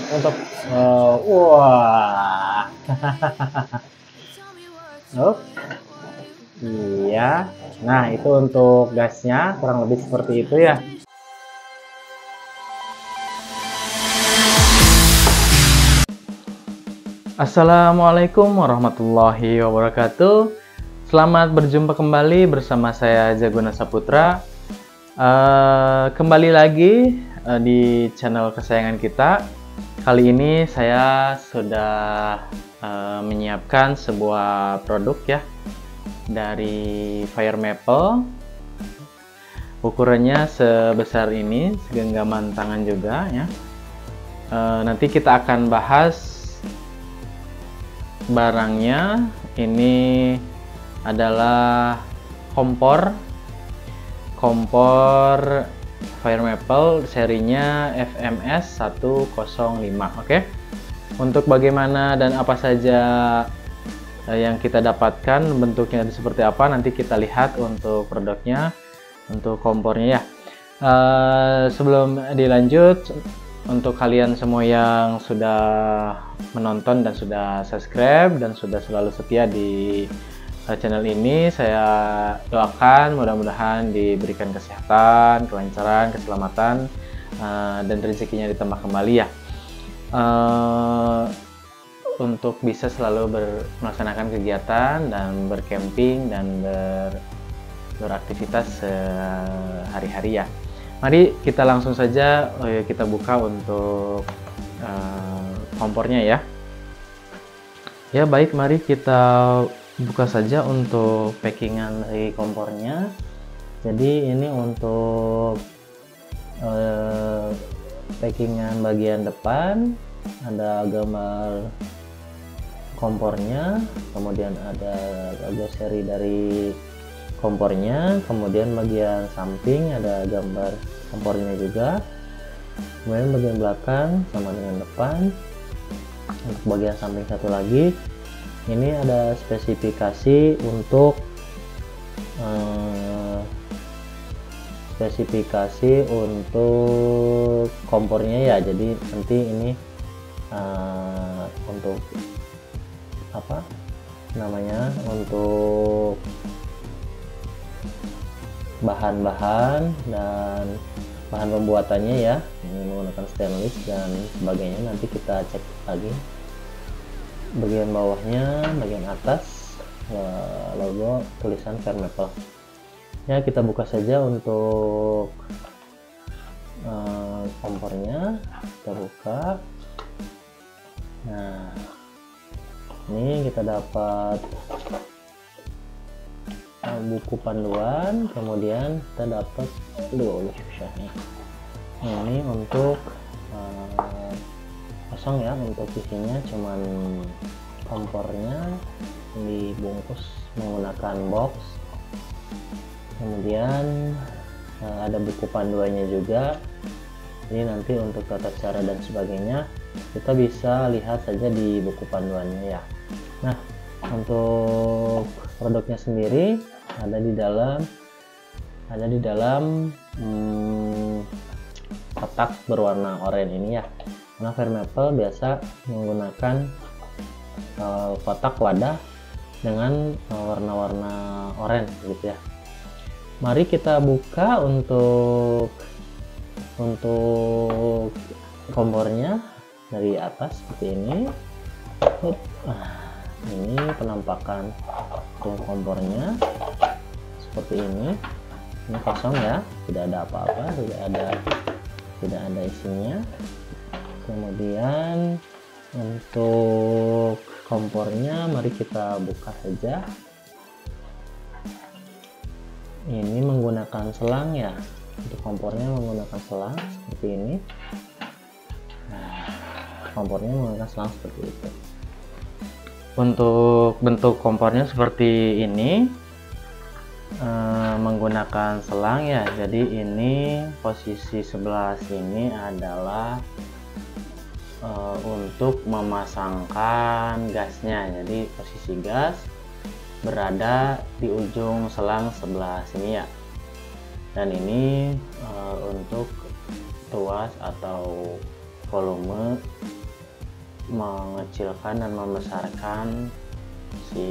untuk wah. Oh, iya. Nah, itu untuk gasnya kurang lebih seperti itu ya. Assalamualaikum warahmatullahi wabarakatuh. Selamat berjumpa kembali bersama saya Jaguna Saputra. Kembali lagi di channel kesayangan kita. Kali ini saya sudah menyiapkan sebuah produk ya dari Fire Maple. Ukurannya sebesar ini, segenggaman tangan juga ya. Nanti kita akan bahas barangnya. Ini adalah kompor Fire Maple serinya FMS 105. Oke. Untuk bagaimana dan apa saja yang kita dapatkan, bentuknya seperti apa, nanti kita lihat untuk produknya, untuk kompornya ya. Sebelum dilanjut, untuk kalian semua yang sudah menonton dan sudah subscribe dan sudah selalu setia di channel ini, saya doakan mudah-mudahan diberikan kesehatan, kelancaran, keselamatan, dan rezekinya ditambah kembali ya, untuk bisa selalu melaksanakan kegiatan dan bercamping dan beraktivitas sehari-hari ya. Mari kita langsung saja kita buka untuk kompornya ya. Ya baik, mari kita buka saja untuk packingan dari kompornya. Jadi ini untuk packingan bagian depan, ada gambar kompornya, kemudian ada logo seri dari kompornya, kemudian bagian samping ada gambar kompornya juga, kemudian bagian belakang sama dengan depan. Untuk bagian samping satu lagi, ini ada spesifikasi untuk kompornya ya. Jadi nanti ini untuk apa namanya, untuk bahan-bahan dan bahan pembuatannya ya, ini menggunakan stainless dan sebagainya. Nanti kita cek lagi bagian bawahnya, bagian atas logo tulisan Fire Maple ya. Kita buka saja untuk kompornya, kita buka. Nah, ini kita dapat buku panduan, kemudian kita dapat susah nih. Ini untuk kosong ya, untuk isinya cuman kompornya dibungkus menggunakan box. Kemudian ada buku panduannya juga. Ini nanti untuk tata cara dan sebagainya kita bisa lihat saja di buku panduannya ya. Nah, untuk produknya sendiri ada di dalam kotak berwarna oranye ini ya. Nah, Fire Maple biasa menggunakan kotak wadah dengan warna-warna oranye gitu ya. Mari kita buka untuk kompornya dari atas seperti ini. Ini penampakan untuk kompornya seperti ini. Ini kosong ya, tidak ada apa-apa, tidak ada isinya. Kemudian untuk kompornya mari kita buka saja. Ini menggunakan selang ya, untuk kompornya menggunakan selang seperti ini. Nah, kompornya menggunakan selang seperti itu. Untuk bentuk kompornya seperti ini, menggunakan selang ya. Jadi ini posisi sebelah sini adalah untuk memasangkan gasnya. Jadi posisi gas berada di ujung selang sebelah sini ya. Dan ini untuk tuas atau volume mengecilkan dan membesarkan si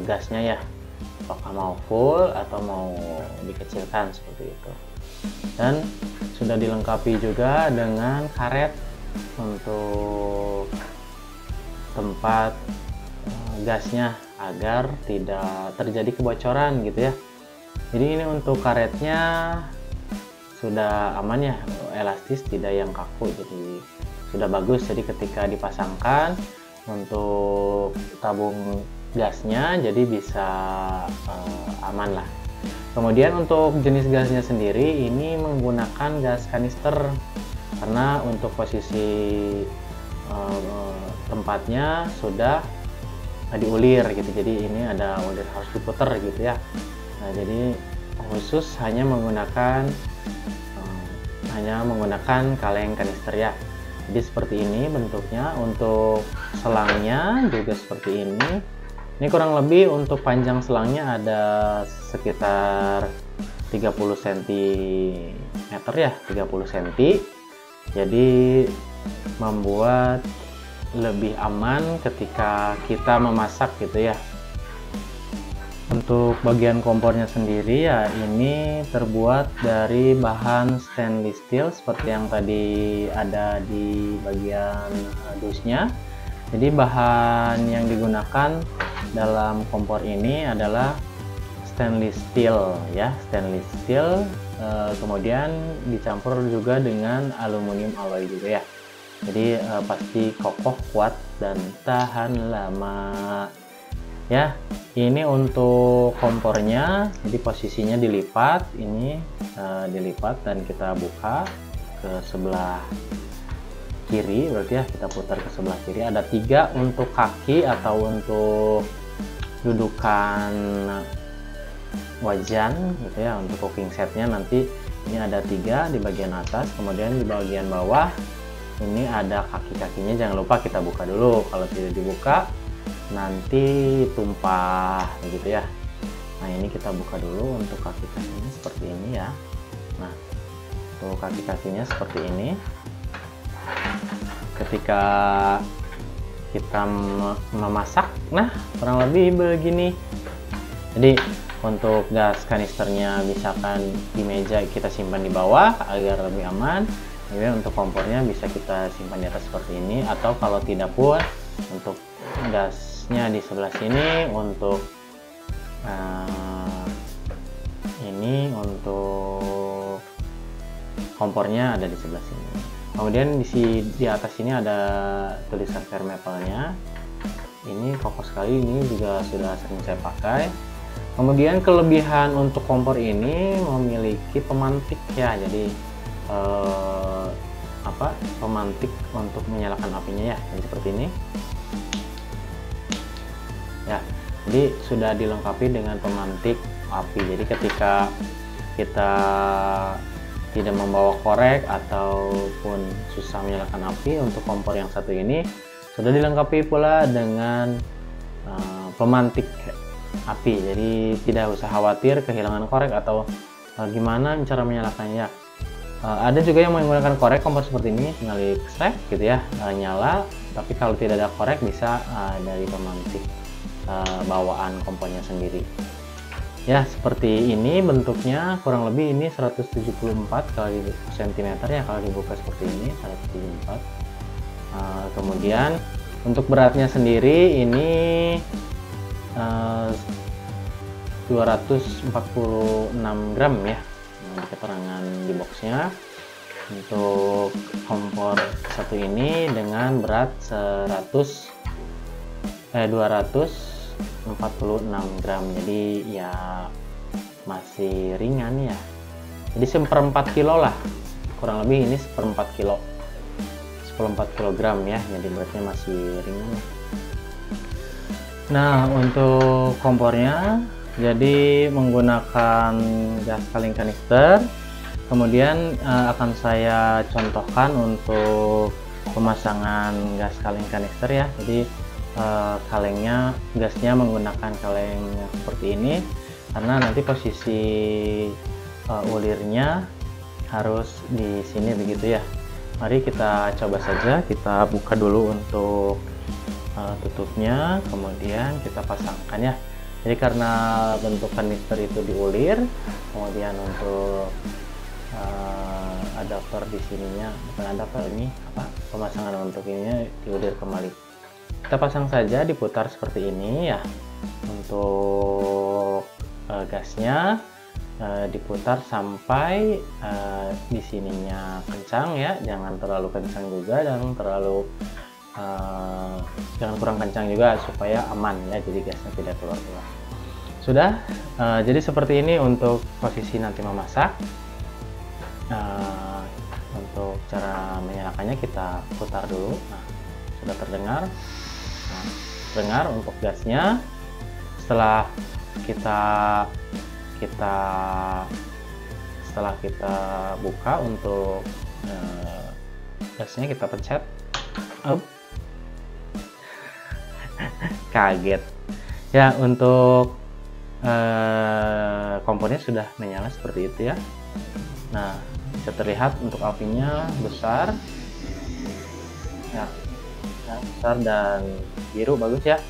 gasnya ya, apakah mau full atau mau dikecilkan seperti itu. Dan sudah dilengkapi juga dengan karet untuk tempat gasnya agar tidak terjadi kebocoran gitu ya. Jadi ini untuk karetnya sudah aman ya, elastis, tidak yang kaku, jadi sudah bagus. Jadi ketika dipasangkan untuk tabung gasnya jadi bisa aman lah. Kemudian untuk jenis gasnya sendiri ini menggunakan gas kanister, karena untuk posisi tempatnya sudah diulir gitu, jadi ini ada ulir harus diputer gitu ya. Nah, jadi khusus hanya menggunakan kaleng kanister ya. Jadi seperti ini bentuknya. Untuk selangnya juga seperti ini. Ini kurang lebih untuk panjang selangnya ada sekitar 30 cm ya, 30 cm. Jadi membuat lebih aman ketika kita memasak gitu ya. Untuk bagian kompornya sendiri ya, ini terbuat dari bahan stainless steel seperti yang tadi ada di bagian dusnya. Jadi bahan yang digunakan dalam kompor ini adalah stainless steel ya, stainless steel, kemudian dicampur juga dengan aluminium alloy juga ya. Jadi pasti kokoh, kuat, dan tahan lama ya. Ini untuk kompornya, jadi posisinya dilipat, ini dilipat dan kita buka ke sebelah kiri, berarti ya kita putar ke sebelah kiri. Ada 3 untuk kaki atau untuk dudukan wajan gitu ya, untuk cooking setnya nanti ini ada 3 di bagian atas, kemudian di bagian bawah ini ada kaki-kakinya. Jangan lupa kita buka dulu, kalau tidak dibuka nanti tumpah begitu ya. Nah, ini kita buka dulu untuk kaki-kakinya seperti ini ya. Nah, untuk kaki-kakinya seperti ini. Ketika kita memasak, nah kurang lebih begini. Jadi untuk gas kanisternya misalkan di meja kita simpan di bawah agar lebih aman. Kemudian untuk kompornya bisa kita simpan di atas seperti ini, atau kalau tidak pun untuk gasnya di sebelah sini, untuk ini untuk kompornya ada di sebelah sini. Kemudian di atas sini ada tulisan Fire Maple-nya. Ini kokoh sekali, ini juga sudah sering saya pakai. Kemudian kelebihan untuk kompor ini memiliki pemantik ya, jadi pemantik untuk menyalakan apinya ya, jadi seperti ini ya. Jadi sudah dilengkapi dengan pemantik api, jadi ketika kita tidak membawa korek ataupun susah menyalakan api, untuk kompor yang satu ini sudah dilengkapi pula dengan pemantik api, jadi tidak usah khawatir kehilangan korek atau gimana cara menyalakannya. Ada juga yang menggunakan korek kompor seperti ini, tinggal dikeslek gitu ya, nyala. Tapi kalau tidak ada korek bisa dari pemantik bawaan kompornya sendiri ya. Seperti ini bentuknya, kurang lebih ini 174 kali cm ya, kalau dibuka seperti ini 174. Kemudian untuk beratnya sendiri ini 246 gram ya, di keterangan di boxnya. Untuk kompor satu ini dengan berat 246 gram, jadi ya masih ringan ya. Jadi 1/4 kilo lah, kurang lebih ini 1/4 kilo, 1/4 kilogram ya, jadi beratnya masih ringan. Nah, untuk kompornya jadi menggunakan gas kaleng kanister. Kemudian akan saya contohkan untuk pemasangan gas kaleng kanister ya. Jadi gasnya menggunakan kaleng seperti ini, karena nanti posisi ulirnya harus di sini begitu ya. Mari kita coba saja, kita buka dulu untuk tutupnya, kemudian kita pasangkan ya. Jadi karena bentuk kanister itu diulir, kemudian untuk adaptor di sininya, bukan adaptor, ini apa, pemasangan untuk ininya diulir kembali. Kita pasang saja, diputar seperti ini ya. Untuk gasnya diputar sampai di sininya kencang ya, jangan terlalu kencang juga dan jangan kurang kencang juga, supaya aman ya, jadi gasnya tidak keluar-keluar. Sudah, jadi seperti ini untuk posisi nanti memasak. Untuk cara menyalakannya kita putar dulu. Nah, sudah terdengar. Nah, dengar untuk gasnya. Setelah kita buka untuk gasnya, kita pencet. Kaget ya. Untuk kompornya sudah menyala seperti itu ya. Nah, bisa terlihat untuk apinya besar ya, besar dan biru, bagus ya.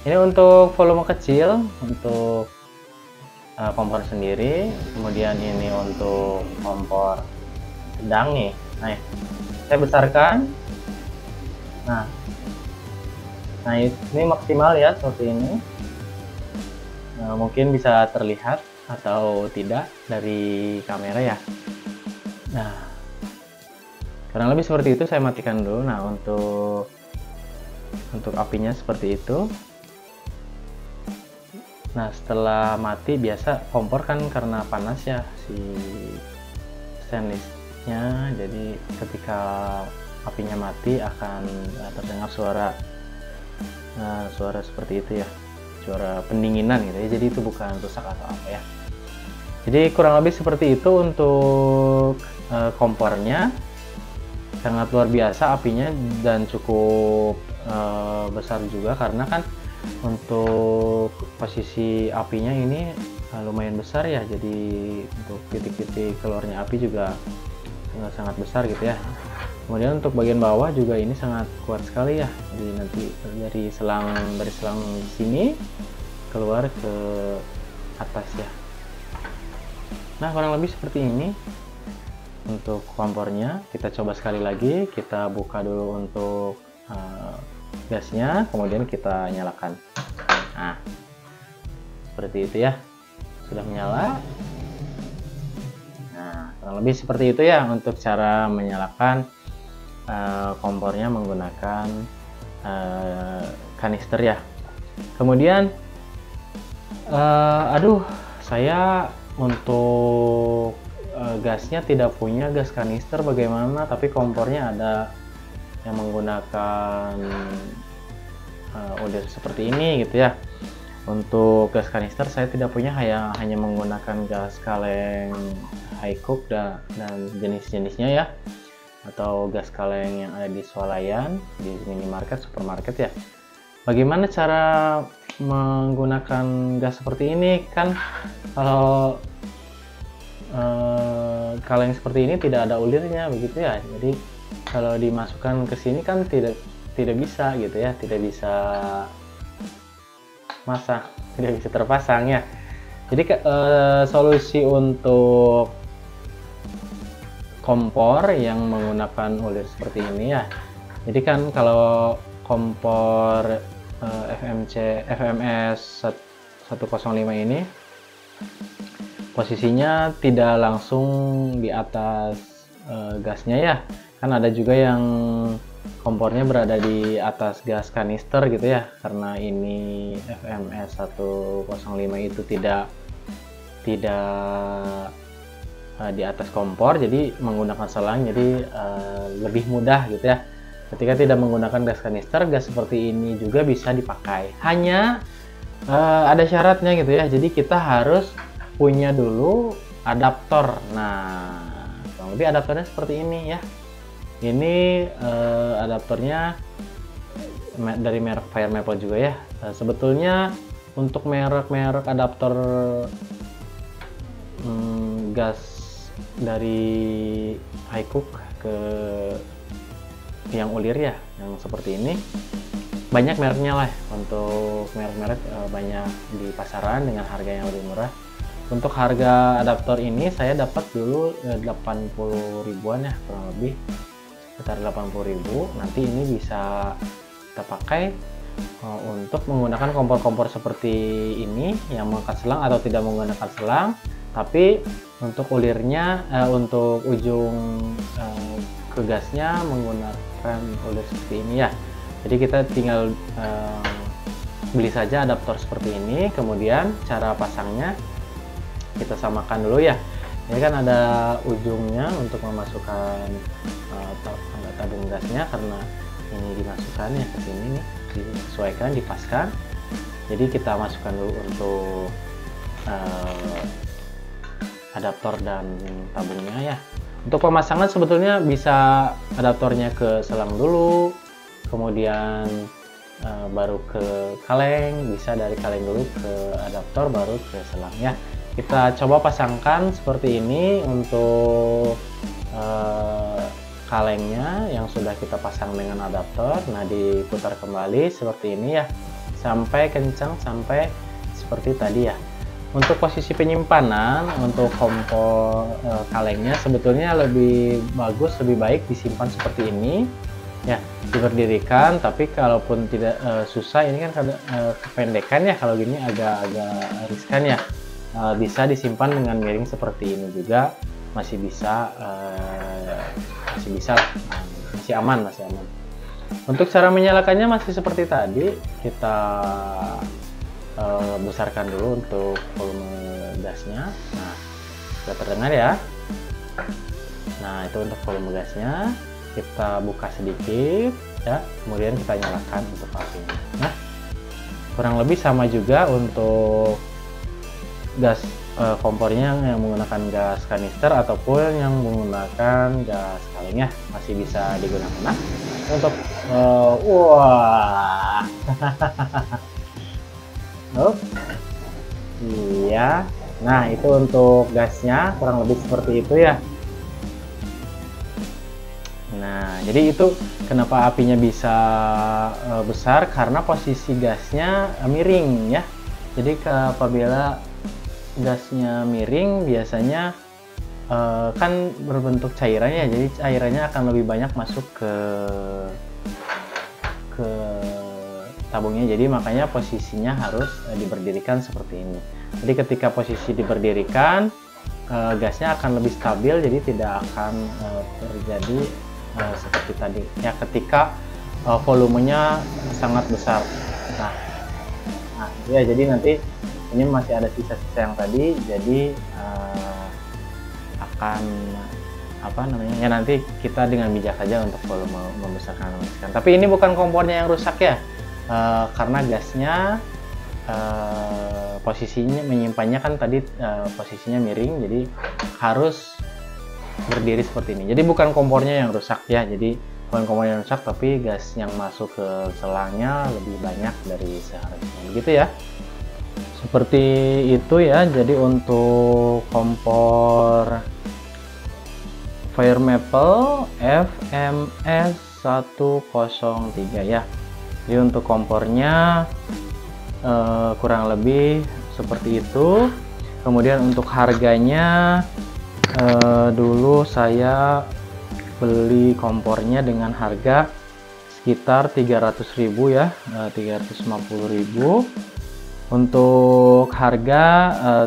Ini untuk volume kecil untuk kompor sendiri, kemudian ini untuk kompor sedang nih. Nah, saya besarkan. Nah ini maksimal ya, seperti ini. Nah, mungkin bisa terlihat atau tidak dari kamera ya. Nah, kurang lebih seperti itu. Saya matikan dulu. Nah, untuk apinya seperti itu. Nah, setelah mati, biasa kompor kan karena panas ya si stainlessnya, jadi ketika apinya mati akan terdengar suara seperti itu ya, suara pendinginan gitu ya. Jadi itu bukan rusak atau apa ya. Jadi kurang lebih seperti itu untuk kompornya. Sangat luar biasa apinya dan cukup besar juga, karena kan untuk posisi apinya ini lumayan besar ya. Jadi untuk titik-titik keluarnya api juga sangat besar gitu ya. Kemudian untuk bagian bawah juga ini sangat kuat sekali ya. Jadi nanti dari selang sini keluar ke atas ya. Nah, kurang lebih seperti ini untuk kompornya. Kita coba sekali lagi, kita buka dulu untuk gasnya, kemudian kita nyalakan. Nah, seperti itu ya, sudah menyala. Nah, kurang lebih seperti itu ya untuk cara menyalakan kompornya menggunakan kanister ya. Kemudian saya untuk gasnya tidak punya gas kanister, bagaimana, tapi kompornya ada yang menggunakan ulir seperti ini gitu ya. Untuk gas kanister saya tidak punya, hanya menggunakan gas kaleng high cook dan jenis-jenisnya ya, atau gas kaleng yang ada di swalayan, di minimarket, supermarket ya. Bagaimana cara menggunakan gas seperti ini? Kan kalau kaleng seperti ini tidak ada ulirnya begitu ya. Jadi kalau dimasukkan ke sini kan tidak bisa gitu ya, tidak bisa masak, tidak bisa terpasang ya. Jadi solusi untuk kompor yang menggunakan ulir seperti ini ya. Jadi kan kalau kompor FMS 105 ini posisinya tidak langsung di atas gasnya ya. Kan ada juga yang kompornya berada di atas gas kanister gitu ya. Karena ini FMS 105 itu tidak di atas kompor, jadi menggunakan selang, jadi lebih mudah gitu ya. Ketika tidak menggunakan gas kanister, gas seperti ini juga bisa dipakai. Hanya ada syaratnya gitu ya. Jadi kita harus punya dulu adaptor. Nah, kurang lebih adaptornya seperti ini ya. Ini adaptornya dari merek Fire Maple juga ya. Sebetulnya untuk merek adaptor gas dari Highcook ke yang ulir ya, yang seperti ini. Banyak mereknya lah, untuk merek-merek banyak di pasaran dengan harga yang lebih murah. Untuk harga adaptor ini saya dapat dulu 80 ribuan ya, kurang lebih sekitar 80.000. Nanti ini bisa kita pakai untuk menggunakan kompor-kompor seperti ini yang mengangkat selang atau tidak menggunakan selang, tapi untuk ulirnya untuk ujung ke gasnya menggunakan ulir seperti ini ya. Jadi kita tinggal beli saja adaptor seperti ini. Kemudian cara pasangnya kita samakan dulu ya. Ini kan ada ujungnya untuk memasukkan tabung gasnya, karena ini dimasukkan ya ke sini nih, disesuaikan, dipaskan. Jadi kita masukkan dulu untuk adaptor dan tabungnya ya. Untuk pemasangan sebetulnya bisa adaptornya ke selang dulu, kemudian baru ke kaleng, bisa dari kaleng dulu ke adaptor baru ke selang ya. Kita coba pasangkan seperti ini untuk kalengnya yang sudah kita pasang dengan adaptor. Nah, diputar kembali seperti ini ya, sampai kencang, sampai seperti tadi ya. Untuk posisi penyimpanan untuk kompor kalengnya sebetulnya lebih bagus, lebih baik disimpan seperti ini ya, diberdirikan. Tapi kalaupun tidak susah, ini kan kependekan ya, kalau gini agak riskan ya. Bisa disimpan dengan miring seperti ini juga, masih bisa masih aman. Untuk cara menyalakannya masih seperti tadi, kita besarkan dulu untuk volume gasnya. Nah, sudah terdengar ya. Nah, itu untuk volume gasnya. Kita buka sedikit ya, kemudian kita nyalakan untuk apinya. Nah, kurang lebih sama juga untuk gas kompornya yang menggunakan gas kanister ataupun yang menggunakan gas kaleng ya, masih bisa digunakan. Nah, untuk wah oh iya, nah itu untuk gasnya kurang lebih seperti itu ya. Nah, jadi itu kenapa apinya bisa besar, karena posisi gasnya miring ya. Jadi apabila gasnya miring biasanya kan berbentuk cairan ya, jadi cairannya akan lebih banyak masuk ke tabungnya. Jadi makanya posisinya harus diberdirikan seperti ini. Jadi ketika posisi diberdirikan, gasnya akan lebih stabil, jadi tidak akan terjadi seperti tadi ya, ketika volumenya sangat besar. Nah ya, jadi nanti ini masih ada sisa-sisa yang tadi, jadi akan apa namanya ya, nanti kita dengan bijak saja untuk volume membesarkan. Tapi ini bukan kompornya yang rusak ya, karena gasnya posisinya menyimpannya kan tadi posisinya miring, jadi harus berdiri seperti ini. Jadi bukan kompornya yang rusak ya, jadi bukan kompornya yang rusak, tapi gas yang masuk ke selangnya lebih banyak dari seharusnya, begitu ya. Seperti itu ya. Jadi untuk kompor Fire Maple FMS 103 ya. Jadi untuk kompornya kurang lebih seperti itu. Kemudian untuk harganya dulu saya beli kompornya dengan harga sekitar 300.000 ya, 350.000. Untuk harga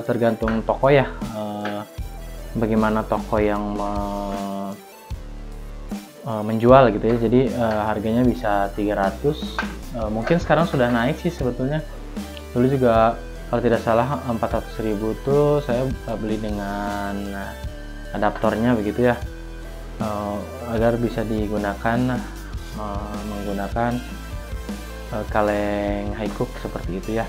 tergantung toko ya, bagaimana toko yang menjual gitu ya. Jadi harganya bisa 300, mungkin sekarang sudah naik sih sebetulnya. Dulu juga kalau tidak salah 400.000 tuh saya beli dengan adaptornya begitu ya, agar bisa digunakan menggunakan kaleng high cook seperti itu ya.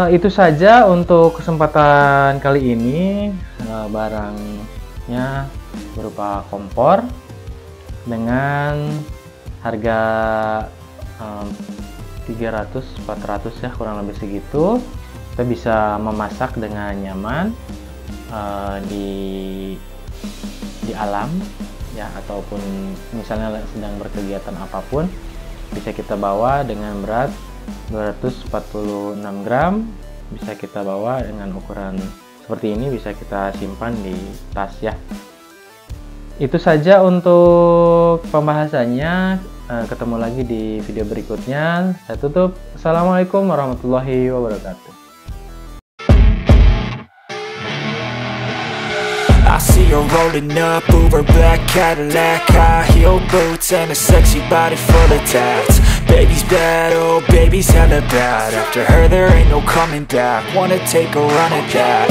Itu saja untuk kesempatan kali ini. Barangnya berupa kompor dengan harga 300-400 ya, kurang lebih segitu. Kita bisa memasak dengan nyaman di alam ya, ataupun misalnya sedang berkegiatan apapun, bisa kita bawa dengan berat 246 gram, bisa kita bawa dengan ukuran seperti ini, bisa kita simpan di tas ya. Itu saja untuk pembahasannya. Ketemu lagi di video berikutnya. Saya tutup. Assalamualaikum warahmatullahi wabarakatuh. I see her rolling up, Uber black Cadillac, high heel boots and a sexy body full of tats. Baby's bad, oh baby's hella bad. After her there ain't no coming back. Wanna take a run at that.